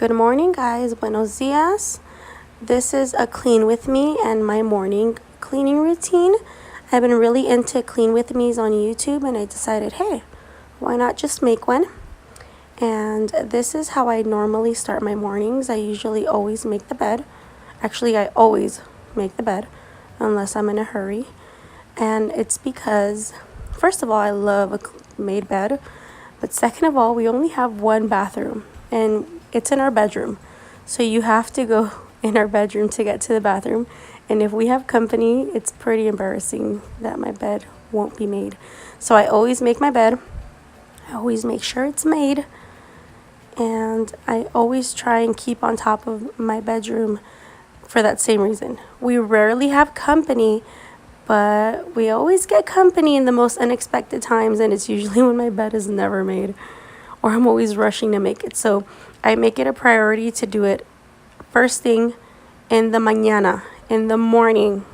Good morning, guys. Buenos dias. This is a clean with me and my morning cleaning routine. I've been really into clean with me's on YouTube, and I decided, hey, why not just make one? And this is how I normally start my mornings. I usually always make the bed. Actually, I always make the bed unless I'm in a hurry. And it's because, first of all, I love a made bed. But second of all, we only have one bathroom, and it's in our bedroom. So you have to go in our bedroom to get to the bathroom. And if we have company, it's pretty embarrassing that my bed won't be made. So I always make my bed. I always make sure it's made. And I always try and keep on top of my bedroom for that same reason. We rarely have company, but we always get company in the most unexpected times, and it's usually when my bed is never made or I'm always rushing to make it. So I make it a priority to do it first thing in the mañana, in the morning.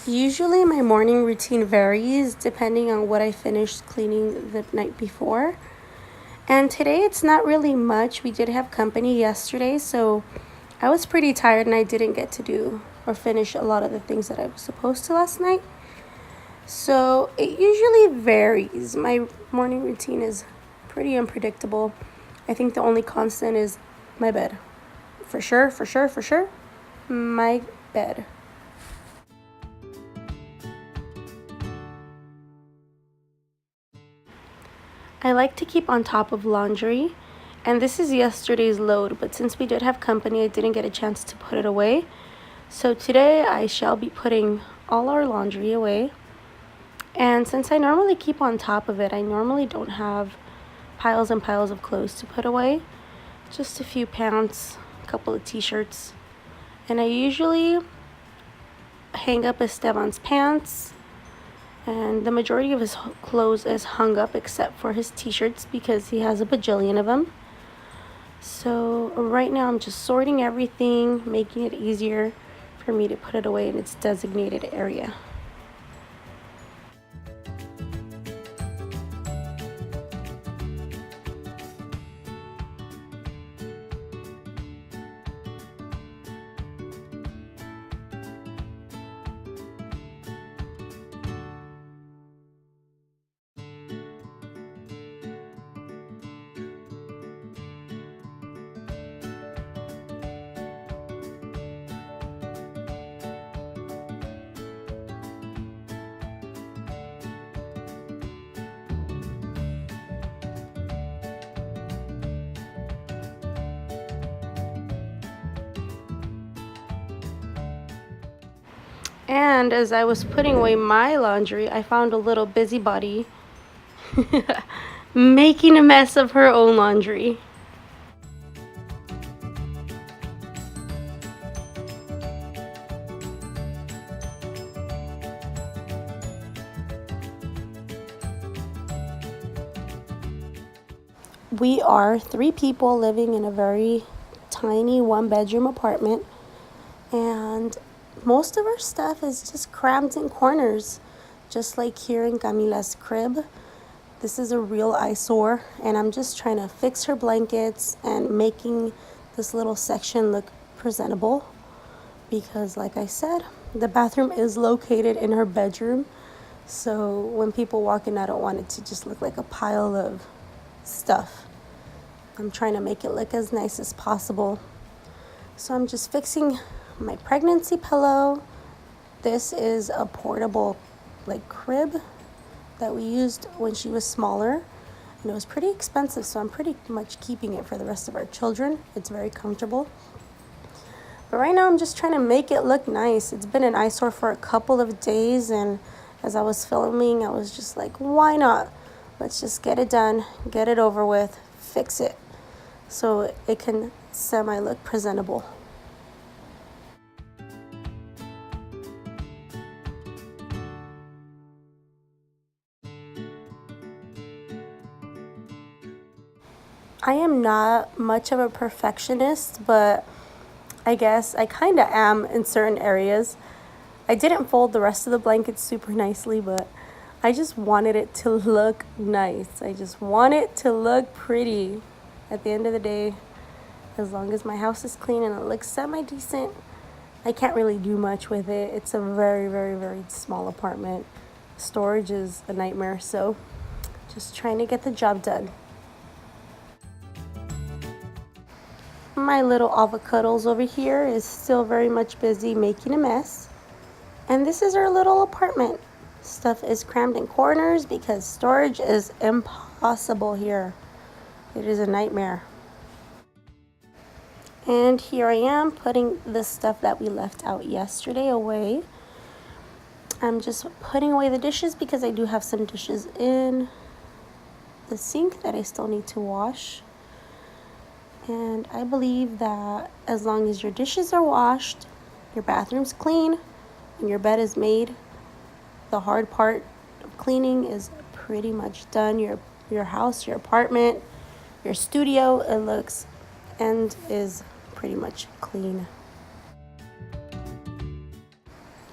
Usually my morning routine varies depending on what I finished cleaning the night before. And today it's not really much. We did have company yesterday, so I was pretty tired and I didn't get to do or finish a lot of the things that I was supposed to last night. So it usually varies. My morning routine is pretty unpredictable. I think the only constant is my bed. For sure, my bed. I like to keep on top of laundry, and this is yesterday's load, but since we did have company, I didn't get a chance to put it away. So today I shall be putting all our laundry away. And since I normally keep on top of it, I normally don't have piles and piles of clothes to put away. Just a few pants, a couple of t-shirts. And I usually hang up Esteban's pants, and the majority of his clothes is hung up except for his t-shirts because he has a bajillion of them. So right now I'm just sorting everything, making it easier for me to put it away in its designated area. And as I was putting away my laundry, I found a little busybody making a mess of her own laundry. We are 3 people living in a very tiny one-bedroom apartment, and most of our stuff is just crammed in corners, just like here in Camila's crib. This is a real eyesore, and I'm just trying to fix her blankets and making this little section look presentable because, like I said, the bathroom is located in her bedroom. So when people walk in, I don't want it to just look like a pile of stuff. I'm trying to make it look as nice as possible. So I'm just fixing my pregnancy pillow. This is a portable crib that we used when she was smaller, and it was pretty expensive, so I'm pretty much keeping it for the rest of our children. It's very comfortable. But right now I'm just trying to make it look nice. It's been an eyesore for a couple of days, and as I was filming, I was just like, why not? Let's just get it done, get it over with, fix it so it can semi-look presentable. I am not much of a perfectionist, but I guess I kind of am in certain areas. I didn't fold the rest of the blanket super nicely, but I just wanted it to look nice. I just want it to look pretty. At the end of the day, as long as my house is clean and it looks semi-decent, I can't really do much with it. It's a very, very, very small apartment. Storage is a nightmare, so just trying to get the job done. My little avocados over here is still very much busy making a mess. And this is our little apartment. Stuff is crammed in corners because storage is impossible here. It is a nightmare. And here I am putting the stuff that we left out yesterday away. I'm just putting away the dishes because I do have some dishes in the sink that I still need to wash. And I believe that as long as your dishes are washed, your bathroom's clean, and your bed is made, the hard part of cleaning is pretty much done. Your house, your apartment, your studio, it looks and is pretty much clean.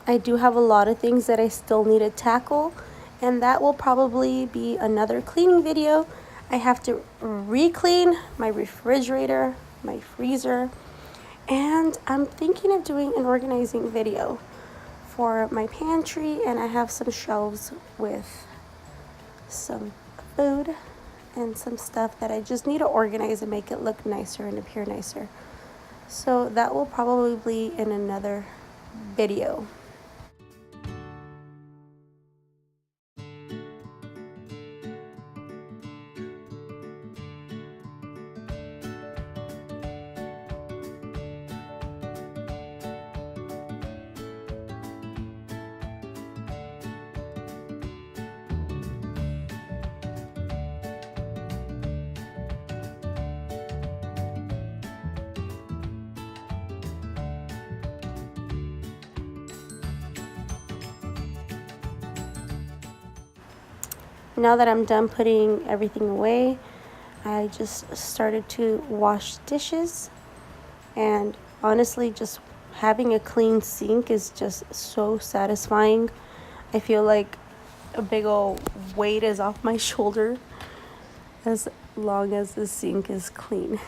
I do have a lot of things that I still need to tackle, and that will probably be another cleaning video. I have to re-clean my refrigerator, my freezer, and I'm thinking of doing an organizing video for my pantry, and I have some shelves with some food and some stuff that I just need to organize and make it look nicer and appear nicer. So that will probably be in another video. Now that I'm done putting everything away, I just started to wash dishes, and honestly, just having a clean sink is just so satisfying. I feel like a big old weight is off my shoulder as long as the sink is clean.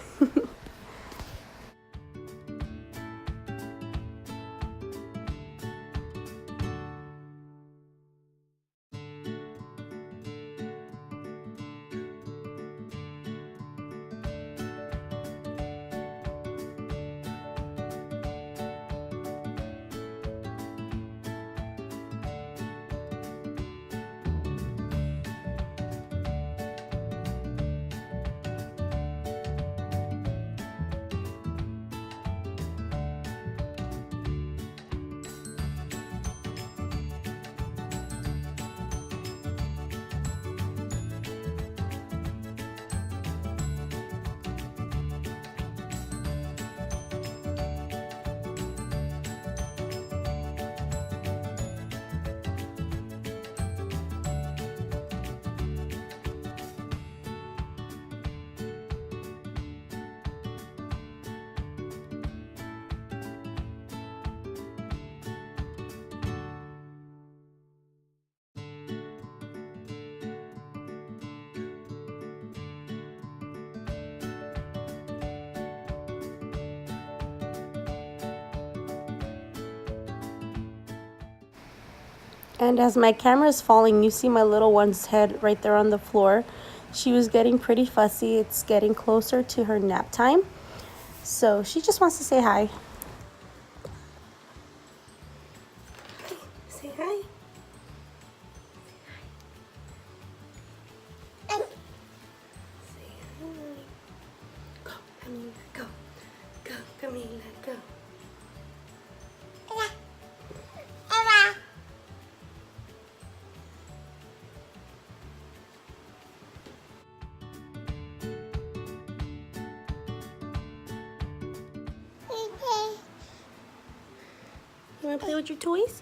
And as my camera is falling, you see my little one's head right there on the floor. She was getting pretty fussy. It's getting closer to her nap time, so she just wants to say hi. Say hi. Say hi. Go, Camila, go. Go, Camila, go. You want to play with your toys?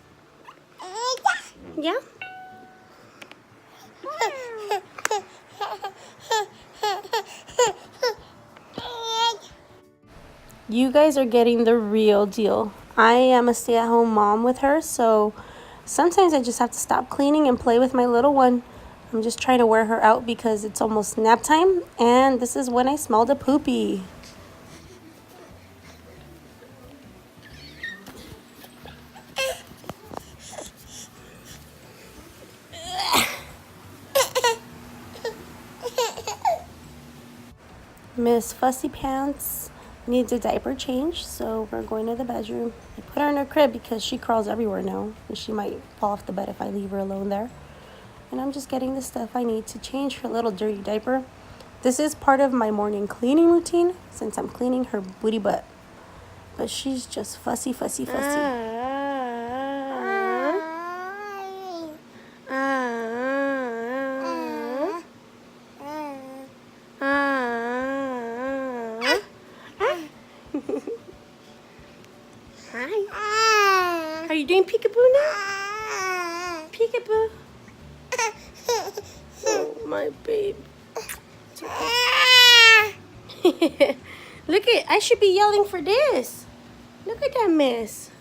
Yeah? You guys are getting the real deal. I am a stay-at-home mom with her, so sometimes I just have to stop cleaning and play with my little one. I'm just trying to wear her out because it's almost nap time, and this is when I smell the poopy. Miss Fussy Pants needs a diaper change, so we're going to the bedroom. I put her in her crib because she crawls everywhere now, and she might fall off the bed if I leave her alone there. And I'm just getting the stuff I need to change her little dirty diaper. This is part of my morning cleaning routine since I'm cleaning her booty butt. But she's just fussy, fussy, fussy. Hi. Are you doing peekaboo now? Peekaboo. Oh, my babe. Look at, I should be yelling for this. Look at that mess.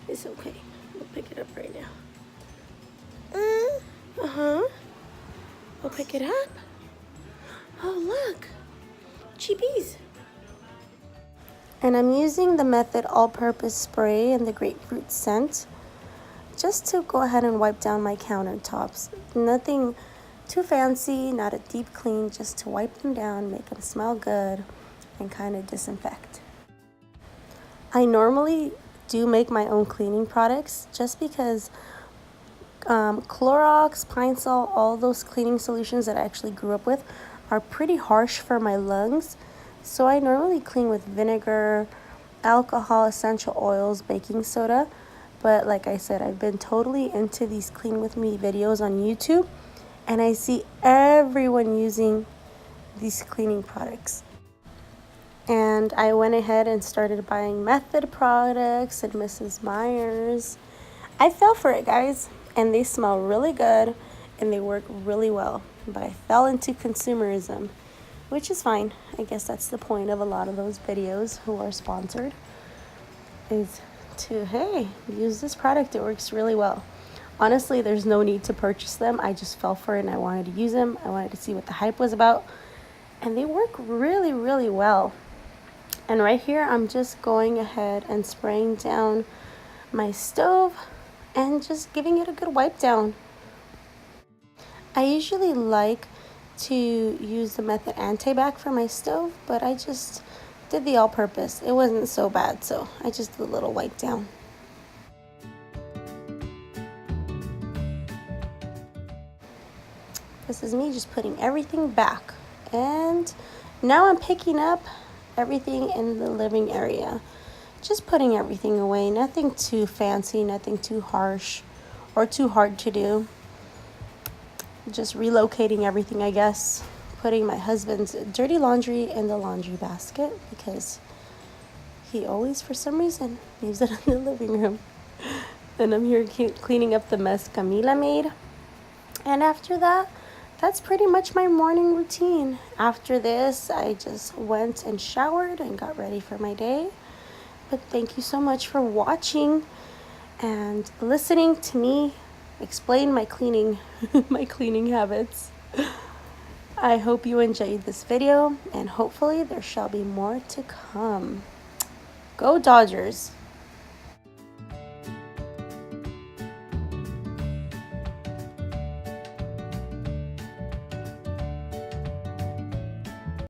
It's okay. We'll pick it up right now. Uh-huh. We'll pick it up. Oh, look. Chibis. And I'm using the Method all-purpose spray and the grapefruit scent just to go ahead and wipe down my countertops. Nothing too fancy, not a deep clean, just to wipe them down, make them smell good, and kind of disinfect. I normally do make my own cleaning products just because Clorox, Pine Sol, all those cleaning solutions that I actually grew up with are pretty harsh for my lungs. So I normally clean with vinegar, alcohol, essential oils, baking soda. But like I said, I've been totally into these Clean With Me videos on YouTube. And I see everyone using these cleaning products. And I went ahead and started buying Method products and Mrs. Meyer's. I fell for it, guys. And they smell really good and they work really well. But I fell into consumerism, which is fine. I guess that's the point of a lot of those videos who are sponsored, is to, hey, use this product. It works really well. Honestly, there's no need to purchase them. I just fell for it and I wanted to use them. I wanted to see what the hype was about. And they work really, really well. And right here, I'm just going ahead and spraying down my stove and just giving it a good wipe down. I usually like to use the Method Anti-Bac for my stove, but I just did the all-purpose. It wasn't so bad, so I just did a little wipe down. This is me just putting everything back. And now I'm picking up everything in the living area. Just putting everything away. Nothing too fancy, nothing too harsh or too hard to do. Just relocating everything, I guess. Putting my husband's dirty laundry in the laundry basket because he always, for some reason, leaves it in the living room. And I'm here cleaning up the mess Camila made. And after that, that's pretty much my morning routine. After this, I just went and showered and got ready for my day. But thank you so much for watching and listening to me explain my cleaning habits. I hope you enjoyed this video and hopefully there shall be more to come. Go Dodgers!